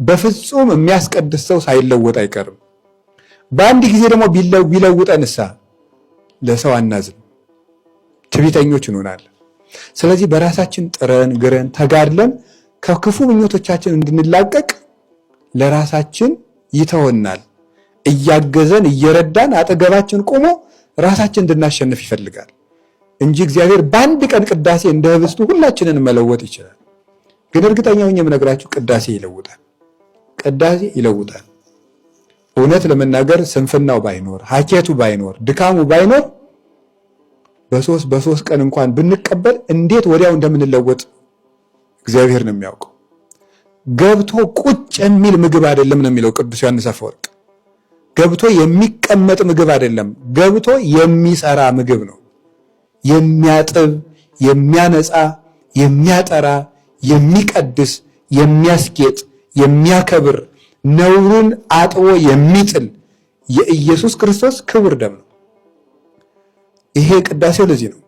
በፍጹም የሚያስቀድስ ሰው ሳይለወጥ አይቀርም። በአንድ ጊዜ ደግሞ ቢለውጠንሳ ለሰው አናዝን፣ ትዕቢተኞች እንሆናለን። ስለዚህ በራሳችን ጥረን ግረን ተጋድለን ከክፉ ምኞቶቻችን እንድንላቀቅ ለራሳችን ይተወናል። እያገዘን እየረዳን አጠገባችን ቆሞ ራሳችን እንድናሸንፍ ይፈልጋል እንጂ እግዚአብሔር በአንድ ቀን ቅዳሴ እንደ ህብስቱ ሁላችንን መለወጥ ይችላል። ግን እርግጠኛ ሆኜ የምነግራችሁ ቅዳሴ ይለውጣል። ቅዳሴ ይለውጣል። እውነት ለመናገር ስንፍናው ባይኖር፣ ሀኬቱ ባይኖር፣ ድካሙ ባይኖር በሶስት ቀን እንኳን ብንቀበል እንዴት ወዲያው እንደምንለወጥ እግዚአብሔር ነው የሚያውቀው። ገብቶ ቁጭ የሚል ምግብ አይደለም ነው የሚለው ቅዱስ ዮሐንስ አፈወርቅ። ገብቶ የሚቀመጥ ምግብ አይደለም፣ ገብቶ የሚሰራ ምግብ ነው። የሚያጥብ፣ የሚያነጻ፣ የሚያጠራ፣ የሚቀድስ፣ የሚያስጌጥ፣ የሚያከብር፣ ነውሩን አጥቦ የሚጥል የኢየሱስ ክርስቶስ ክቡር ደም ነው። ይሄ ቅዳሴው ለዚህ ነው።